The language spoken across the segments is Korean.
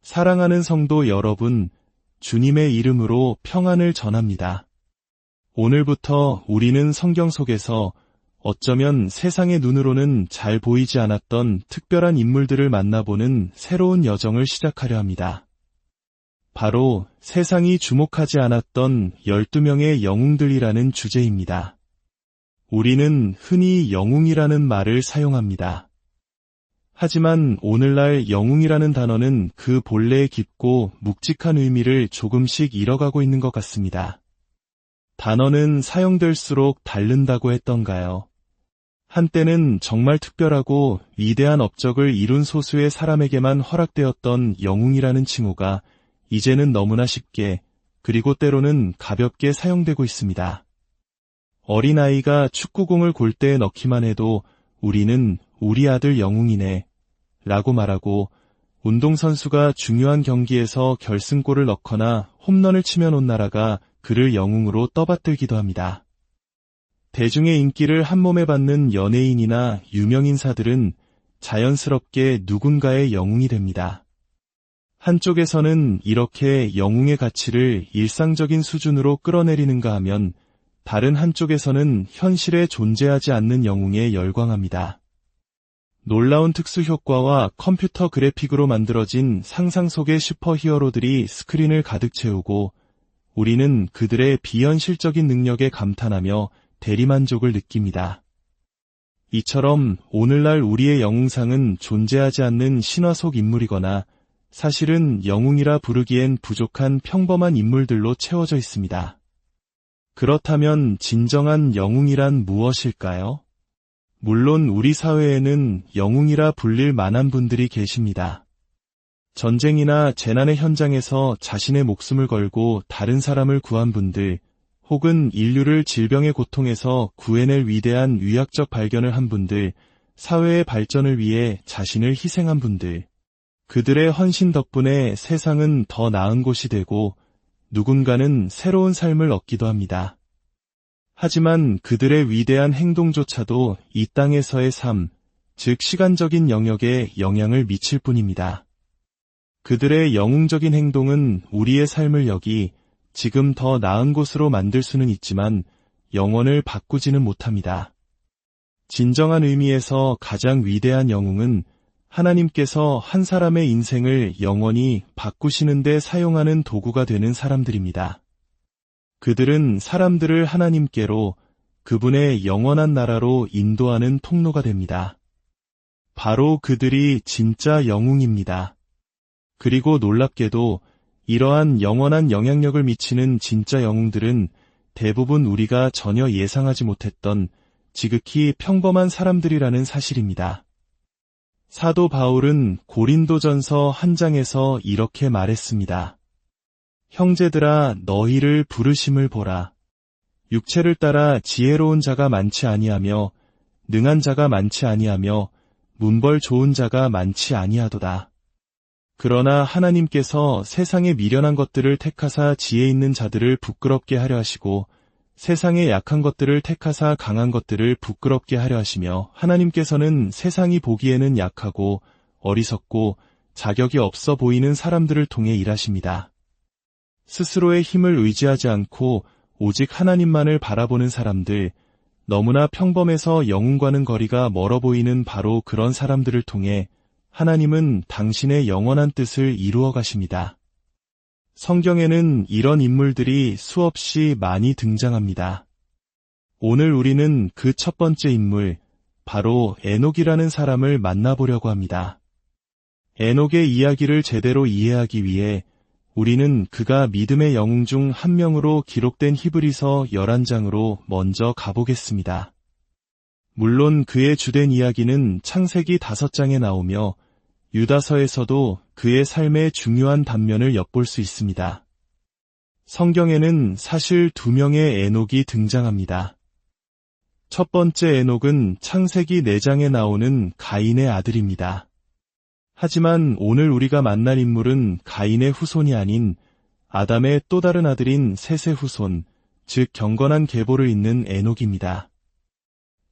사랑하는 성도 여러분, 주님의 이름으로 평안을 전합니다. 오늘부터 우리는 성경 속에서 어쩌면 세상의 눈으로는 잘 보이지 않았던 특별한 인물들을 만나보는 새로운 여정을 시작하려 합니다. 바로 세상이 주목하지 않았던 12명의 영웅들이라는 주제입니다. 우리는 흔히 영웅이라는 말을 사용합니다. 하지만 오늘날 영웅이라는 단어는 그 본래의 깊고 묵직한 의미를 조금씩 잃어가고 있는 것 같습니다. 단어는 사용될수록 닳는다고 했던가요? 한때는 정말 특별하고 위대한 업적을 이룬 소수의 사람에게만 허락되었던 영웅이라는 칭호가 이제는 너무나 쉽게, 그리고 때로는 가볍게 사용되고 있습니다. 어린아이가 축구공을 골대에 넣기만 해도 우리는 우리 아들 영웅이네 라고 말하고, 운동선수가 중요한 경기에서 결승골을 넣거나 홈런을 치면 온 나라가 그를 영웅으로 떠받들기도 합니다. 대중의 인기를 한몸에 받는 연예인이나 유명인사들은 자연스럽게 누군가의 영웅이 됩니다. 한쪽에서는 이렇게 영웅의 가치를 일상적인 수준으로 끌어내리는가 하면, 다른 한쪽에서는 현실에 존재하지 않는 영웅에 열광합니다. 놀라운 특수효과와 컴퓨터 그래픽으로 만들어진 상상 속의 슈퍼히어로들이 스크린을 가득 채우고, 우리는 그들의 비현실적인 능력에 감탄하며 대리만족을 느낍니다. 이처럼 오늘날 우리의 영웅상은 존재하지 않는 신화 속 인물이거나 사실은 영웅이라 부르기엔 부족한 평범한 인물들로 채워져 있습니다. 그렇다면 진정한 영웅이란 무엇일까요? 물론 우리 사회에는 영웅이라 불릴 만한 분들이 계십니다. 전쟁이나 재난의 현장에서 자신의 목숨을 걸고 다른 사람을 구한 분들, 혹은 인류를 질병의 고통에서 구해낼 위대한 의학적 발견을 한 분들, 사회의 발전을 위해 자신을 희생한 분들, 그들의 헌신 덕분에 세상은 더 나은 곳이 되고 누군가는 새로운 삶을 얻기도 합니다. 하지만 그들의 위대한 행동조차도 이 땅에서의 삶, 즉 시간적인 영역에 영향을 미칠 뿐입니다. 그들의 영웅적인 행동은 우리의 삶을 여기 지금 더 나은 곳으로 만들 수는 있지만 영원을 바꾸지는 못합니다. 진정한 의미에서 가장 위대한 영웅은 하나님께서 한 사람의 인생을 영원히 바꾸시는 데 사용하는 도구가 되는 사람들입니다. 그들은 사람들을 하나님께로, 그분의 영원한 나라로 인도하는 통로가 됩니다. 바로 그들이 진짜 영웅입니다. 그리고 놀랍게도 이러한 영원한 영향력을 미치는 진짜 영웅들은 대부분 우리가 전혀 예상하지 못했던 지극히 평범한 사람들이라는 사실입니다. 사도 바울은 고린도전서 1장에서 이렇게 말했습니다. 형제들아, 너희를 부르심을 보라. 육체를 따라 지혜로운 자가 많지 아니하며 능한 자가 많지 아니하며 문벌 좋은 자가 많지 아니하도다. 그러나 하나님께서 세상에 미련한 것들을 택하사 지혜 있는 자들을 부끄럽게 하려 하시고 세상에 약한 것들을 택하사 강한 것들을 부끄럽게 하려 하시며, 하나님께서는 세상이 보기에는 약하고 어리석고 자격이 없어 보이는 사람들을 통해 일하십니다. 스스로의 힘을 의지하지 않고 오직 하나님만을 바라보는 사람들, 너무나 평범해서 영웅과는 거리가 멀어 보이는 바로 그런 사람들을 통해 하나님은 당신의 영원한 뜻을 이루어 가십니다. 성경에는 이런 인물들이 수없이 많이 등장합니다. 오늘 우리는 그 첫 번째 인물, 바로 에녹이라는 사람을 만나보려고 합니다. 에녹의 이야기를 제대로 이해하기 위해 우리는 그가 믿음의 영웅 중 한 명으로 기록된 히브리서 11장으로 먼저 가보겠습니다. 물론 그의 주된 이야기는 창세기 5장에 나오며 유다서에서도 그의 삶의 중요한 단면을 엿볼 수 있습니다. 성경에는 사실 2명의 에녹이 등장합니다. 첫 번째 에녹은 창세기 4장에 나오는 가인의 아들입니다. 하지만 오늘 우리가 만날 인물은 가인의 후손이 아닌 아담의 또 다른 아들인 셋의 후손, 즉 경건한 계보를 잇는 에녹입니다.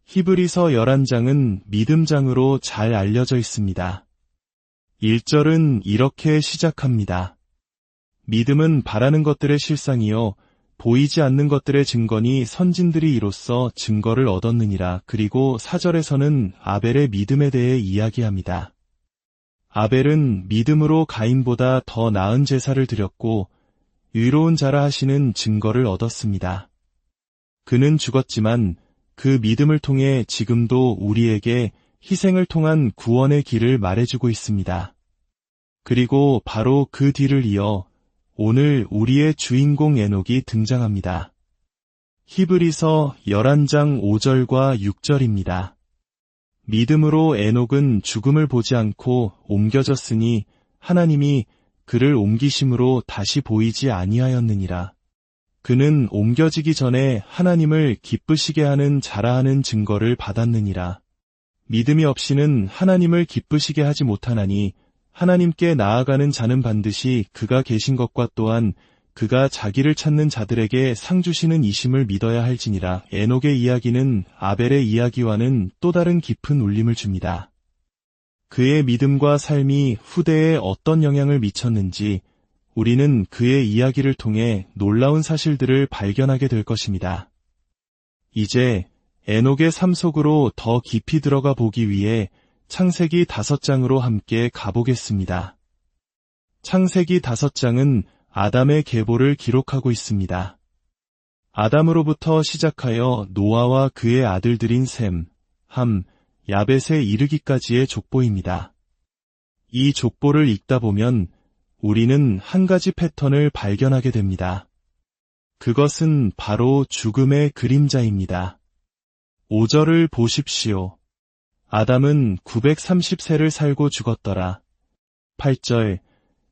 히브리서 11장은 믿음장으로 잘 알려져 있습니다. 1절은 이렇게 시작합니다. 믿음은 바라는 것들의 실상이요 보이지 않는 것들의 증거니 선진들이 이로써 증거를 얻었느니라. 그리고 4절에서는 아벨의 믿음에 대해 이야기합니다. 아벨은 믿음으로 가인보다 더 나은 제사를 드렸고 의로운 자라 하시는 증거를 얻었습니다. 그는 죽었지만 그 믿음을 통해 지금도 우리에게 희생을 통한 구원의 길을 말해주고 있습니다. 그리고 바로 그 뒤를 이어 오늘 우리의 주인공 에녹이 등장합니다. 히브리서 11장 5절과 6절입니다. 믿음으로 에녹은 죽음을 보지 않고 옮겨졌으니 하나님이 그를 옮기심으로 다시 보이지 아니하였느니라. 그는 옮겨지기 전에 하나님을 기쁘시게 하는 자라 하는 증거를 받았느니라. 믿음이 없이는 하나님을 기쁘시게 하지 못하나니 하나님께 나아가는 자는 반드시 그가 계신 것과 또한 그가 자기를 찾는 자들에게 상 주시는 이심을 믿어야 할지니라. 에녹의 이야기는 아벨의 이야기와는 또 다른 깊은 울림을 줍니다. 그의 믿음과 삶이 후대에 어떤 영향을 미쳤는지 우리는 그의 이야기를 통해 놀라운 사실들을 발견하게 될 것입니다. 이제 에녹의 삶 속으로 더 깊이 들어가 보기 위해 창세기 5장으로 함께 가보겠습니다. 창세기 5장은 아담의 계보를 기록하고 있습니다. 아담으로부터 시작하여 노아와 그의 아들들인 셈, 함, 야벳에 이르기까지의 족보입니다. 이 족보를 읽다 보면 우리는 한 가지 패턴을 발견하게 됩니다. 그것은 바로 죽음의 그림자입니다. 5절을 보십시오. 아담은 930세를 살고 죽었더라. 8절,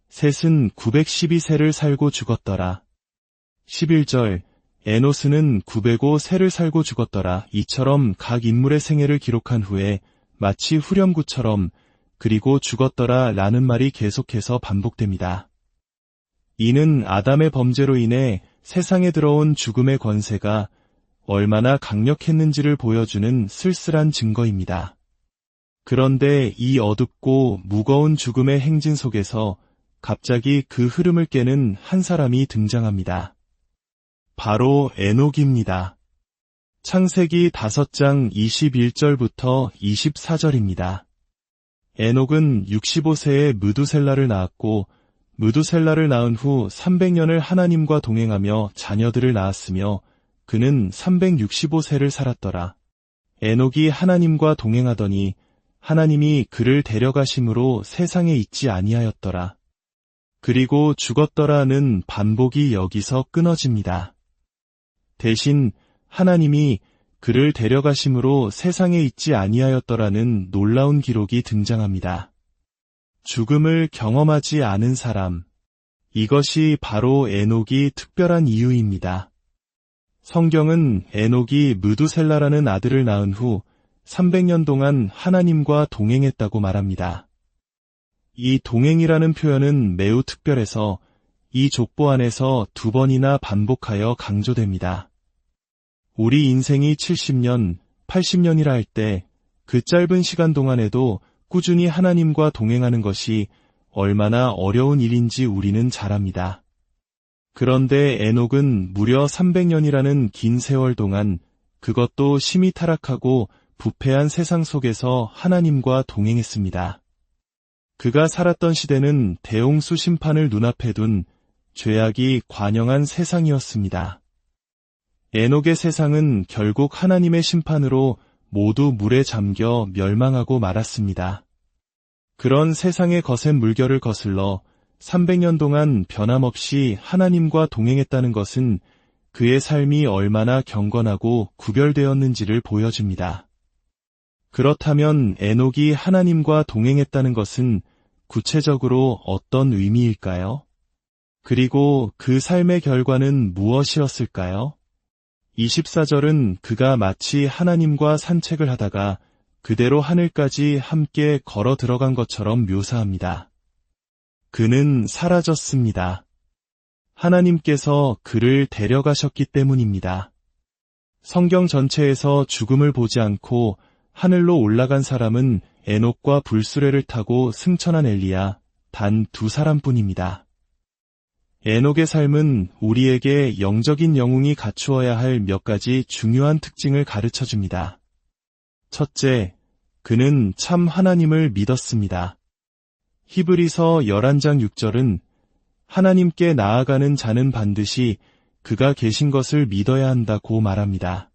셋은 912세를 살고 죽었더라. 11절, 에노스는 905세를 살고 죽었더라. 이처럼 각 인물의 생애를 기록한 후에 마치 후렴구처럼 그리고 죽었더라 라는 말이 계속해서 반복됩니다. 이는 아담의 범죄로 인해 세상에 들어온 죽음의 권세가 얼마나 강력했는지를 보여주는 쓸쓸한 증거입니다. 그런데 이 어둡고 무거운 죽음의 행진 속에서 갑자기 그 흐름을 깨는 한 사람이 등장합니다. 바로 에녹입니다. 창세기 5장 21절부터 24절입니다. 에녹은 65세에 무두셀라를 낳았고 무두셀라를 낳은 후 300년을 하나님과 동행하며 자녀들을 낳았으며 그는 365세를 살았더라. 에녹이 하나님과 동행하더니 하나님이 그를 데려가심으로 세상에 있지 아니하였더라. 그리고 죽었더라는 반복이 여기서 끊어집니다. 대신 하나님이 그를 데려가심으로 세상에 있지 아니하였더라는 놀라운 기록이 등장합니다. 죽음을 경험하지 않은 사람, 이것이 바로 에녹이 특별한 이유입니다. 성경은 에녹이 무두셀라라는 아들을 낳은 후 300년 동안 하나님과 동행했다고 말합니다. 이 동행이라는 표현은 매우 특별해서 이 족보 안에서 2번이나 반복하여 강조됩니다. 우리 인생이 70년, 80년이라 할 때 그 짧은 시간 동안에도 꾸준히 하나님과 동행하는 것이 얼마나 어려운 일인지 우리는 잘 압니다. 그런데 에녹은 무려 300년이라는 긴 세월 동안 그것도 심히 타락하고 부패한 세상 속에서 하나님과 동행했습니다. 그가 살았던 시대는 대홍수 심판을 눈앞에 둔 죄악이 관영한 세상이었습니다. 에녹의 세상은 결국 하나님의 심판으로 모두 물에 잠겨 멸망하고 말았습니다. 그런 세상의 거센 물결을 거슬러 300년 동안 변함없이 하나님과 동행했다는 것은 그의 삶이 얼마나 경건하고 구별되었는지를 보여줍니다. 그렇다면 에녹이 하나님과 동행했다는 것은 구체적으로 어떤 의미일까요? 그리고 그 삶의 결과는 무엇이었을까요? 24절은 그가 마치 하나님과 산책을 하다가 그대로 하늘까지 함께 걸어 들어간 것처럼 묘사합니다. 그는 사라졌습니다. 하나님께서 그를 데려가셨기 때문입니다. 성경 전체에서 죽음을 보지 않고 하늘로 올라간 사람은 에녹과 불수레를 타고 승천한 엘리야, 단 2사람뿐입니다. 에녹의 삶은 우리에게 영적인 영웅이 갖추어야 할 몇 가지 중요한 특징을 가르쳐줍니다. 첫째, 그는 참 하나님을 믿었습니다. 히브리서 11장 6절은 하나님께 나아가는 자는 반드시 그가 계신 것을 믿어야 한다고 말합니다.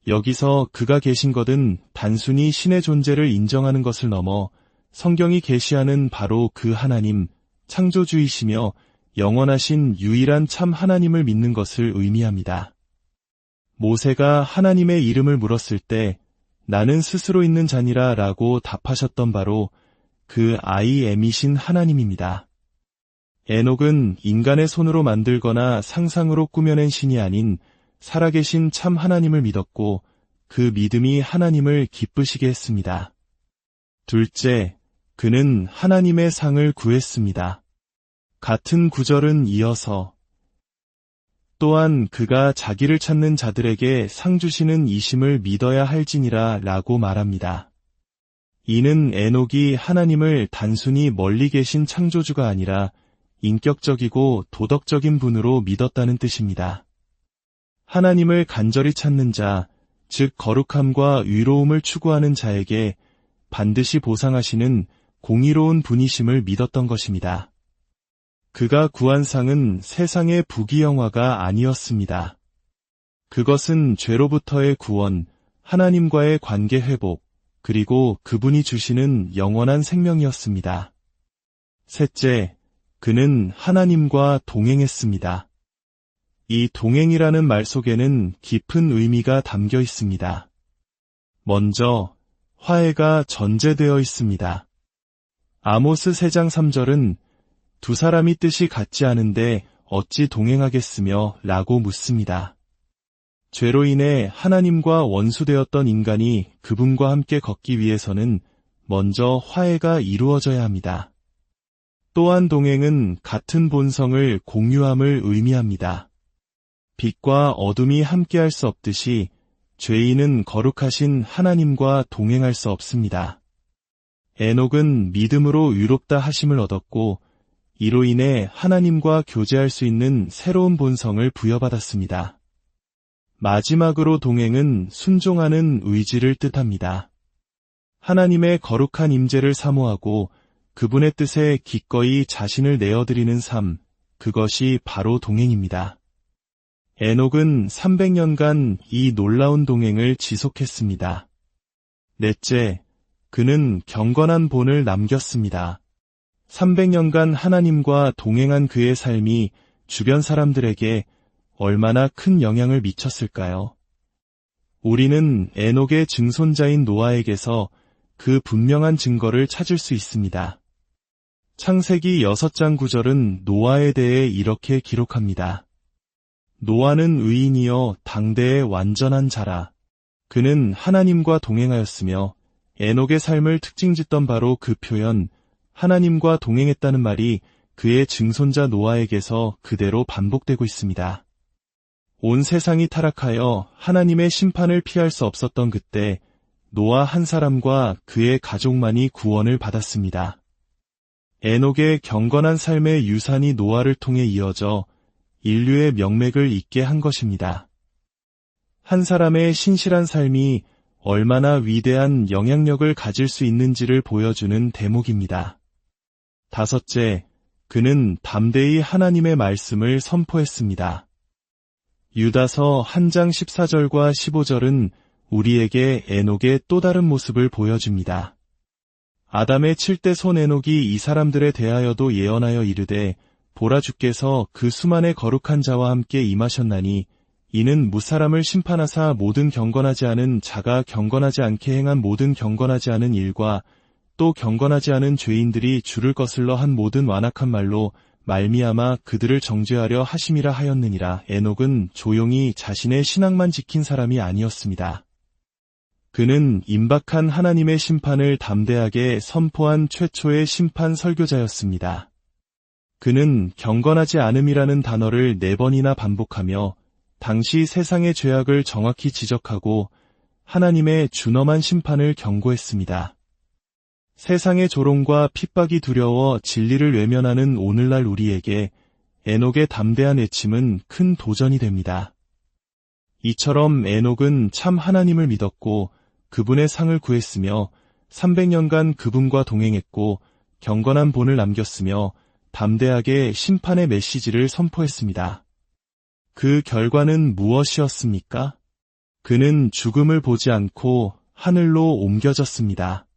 여기서 그가 계신 것은 단순히 신의 존재를 인정하는 것을 넘어 성경이 계시하는 바로 그 하나님, 창조주이시며 영원하신 유일한 참 하나님을 믿는 것을 의미합니다. 모세가 하나님의 이름을 물었을 때 나는 스스로 있는 자니라 라고 답하셨던 바로 그 IAM이신 하나님입니다. 에녹은 인간의 손으로 만들거나 상상으로 꾸며낸 신이 아닌 살아계신 참 하나님을 믿었고 그 믿음이 하나님을 기쁘시게 했습니다. 둘째, 그는 하나님의 상을 구했습니다. 같은 구절은 이어서 또한 그가 자기를 찾는 자들에게 상 주시는 이심을 믿어야 할지니라 라고 말합니다. 이는 에녹이 하나님을 단순히 멀리 계신 창조주가 아니라 인격적이고 도덕적인 분으로 믿었다는 뜻입니다. 하나님을 간절히 찾는 자, 즉 거룩함과 의로움을 추구하는 자에게 반드시 보상하시는 공의로운 분이심을 믿었던 것입니다. 그가 구한 상은 세상의 부귀영화가 아니었습니다. 그것은 죄로부터의 구원, 하나님과의 관계 회복, 그리고 그분이 주시는 영원한 생명이었습니다. 셋째, 그는 하나님과 동행했습니다. 이 동행이라는 말 속에는 깊은 의미가 담겨 있습니다. 먼저, 화해가 전제되어 있습니다. 아모스 3장 3절은 2사람이 뜻이 같지 않은데 어찌 동행하겠으며 라고 묻습니다. 죄로 인해 하나님과 원수되었던 인간이 그분과 함께 걷기 위해서는 먼저 화해가 이루어져야 합니다. 또한 동행은 같은 본성을 공유함을 의미합니다. 빛과 어둠이 함께할 수 없듯이 죄인은 거룩하신 하나님과 동행할 수 없습니다. 에녹은 믿음으로 의롭다 하심을 얻었고 이로 인해 하나님과 교제할 수 있는 새로운 본성을 부여받았습니다. 마지막으로 동행은 순종하는 의지를 뜻합니다. 하나님의 거룩한 임재를 사모하고 그분의 뜻에 기꺼이 자신을 내어드리는 삶, 그것이 바로 동행입니다. 에녹은 300년간 이 놀라운 동행을 지속했습니다. 넷째, 그는 경건한 본을 남겼습니다. 300년간 하나님과 동행한 그의 삶이 주변 사람들에게 얼마나 큰 영향을 미쳤을까요? 우리는 에녹의 증손자인 노아에게서 그 분명한 증거를 찾을 수 있습니다. 창세기 6장 9절은 노아에 대해 이렇게 기록합니다. 노아는 의인이여 당대의 완전한 자라. 그는 하나님과 동행하였으며 에녹의 삶을 특징짓던 바로 그 표현, 하나님과 동행했다는 말이 그의 증손자 노아에게서 그대로 반복되고 있습니다. 온 세상이 타락하여 하나님의 심판을 피할 수 없었던 그때 노아 한 사람과 그의 가족만이 구원을 받았습니다. 에녹의 경건한 삶의 유산이 노아를 통해 이어져 인류의 명맥을 잇게 한 것입니다. 한 사람의 신실한 삶이 얼마나 위대한 영향력을 가질 수 있는지를 보여주는 대목입니다. 다섯째, 그는 담대히 하나님의 말씀을 선포했습니다. 유다서 1장 14절과 15절은 우리에게 에녹의 또 다른 모습을 보여줍니다. 아담의 7대 손 에녹이 이 사람들에 대하여도 예언하여 이르되 보라 주께서 그 수만의 거룩한 자와 함께 임하셨나니 이는 무사람을 심판하사 모든 경건하지 않은 자가 경건하지 않게 행한 모든 경건하지 않은 일과 또 경건하지 않은 죄인들이 주를 거슬러 한 모든 완악한 말로 말미암아 그들을 정죄하려 하심이라 하였느니라. 에녹은 조용히 자신의 신앙만 지킨 사람이 아니었습니다. 그는 임박한 하나님의 심판을 담대하게 선포한 최초의 심판 설교자였습니다. 그는 경건하지 않음이라는 단어를 4번이나 반복하며 당시 세상의 죄악을 정확히 지적하고 하나님의 준엄한 심판을 경고했습니다. 세상의 조롱과 핍박이 두려워 진리를 외면하는 오늘날 우리에게 에녹의 담대한 외침은 큰 도전이 됩니다. 이처럼 에녹은 참 하나님을 믿었고 그분의 상을 구했으며 300년간 그분과 동행했고 경건한 본을 남겼으며 담대하게 심판의 메시지를 선포했습니다. 그 결과는 무엇이었습니까? 그는 죽음을 보지 않고 하늘로 옮겨졌습니다.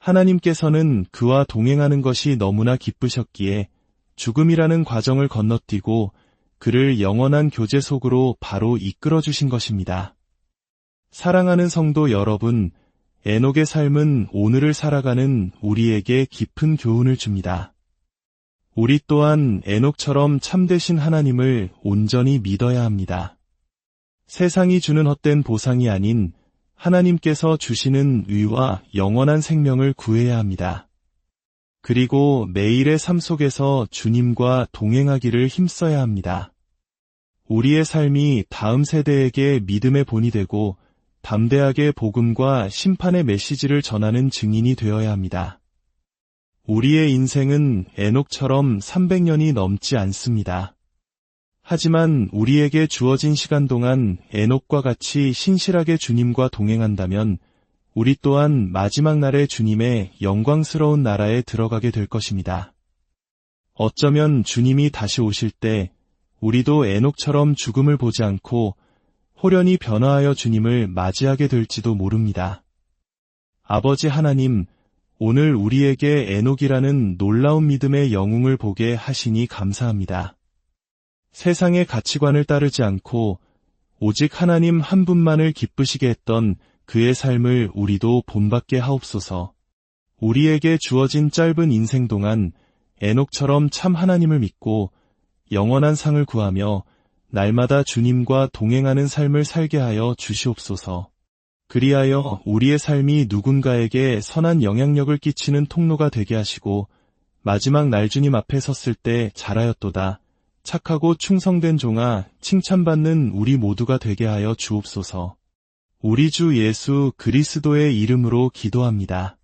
하나님께서는 그와 동행하는 것이 너무나 기쁘셨기에 죽음이라는 과정을 건너뛰고 그를 영원한 교제 속으로 바로 이끌어 주신 것입니다. 사랑하는 성도 여러분, 에녹의 삶은 오늘을 살아가는 우리에게 깊은 교훈을 줍니다. 우리 또한 에녹처럼 참되신 하나님을 온전히 믿어야 합니다. 세상이 주는 헛된 보상이 아닌 하나님께서 주시는 의와 영원한 생명을 구해야 합니다. 그리고 매일의 삶 속에서 주님과 동행하기를 힘써야 합니다. 우리의 삶이 다음 세대에게 믿음의 본이 되고 담대하게 복음과 심판의 메시지를 전하는 증인이 되어야 합니다. 우리의 인생은 에녹처럼 300년이 넘지 않습니다. 하지만 우리에게 주어진 시간 동안 에녹과 같이 신실하게 주님과 동행한다면 우리 또한 마지막 날에 주님의 영광스러운 나라에 들어가게 될 것입니다. 어쩌면 주님이 다시 오실 때 우리도 에녹처럼 죽음을 보지 않고 호련히 변화하여 주님을 맞이하게 될지도 모릅니다. 아버지 하나님, 오늘 우리에게 에녹이라는 놀라운 믿음의 영웅을 보게 하시니 감사합니다. 세상의 가치관을 따르지 않고 오직 하나님 한 분만을 기쁘시게 했던 그의 삶을 우리도 본받게 하옵소서. 우리에게 주어진 짧은 인생 동안 에녹처럼 참 하나님을 믿고 영원한 상을 구하며 날마다 주님과 동행하는 삶을 살게 하여 주시옵소서. 그리하여 우리의 삶이 누군가에게 선한 영향력을 끼치는 통로가 되게 하시고 마지막 날 주님 앞에 섰을 때 잘하였도다. 착하고 충성된 종아, 칭찬받는 우리 모두가 되게 하여 주옵소서. 우리 주 예수 그리스도의 이름으로 기도합니다.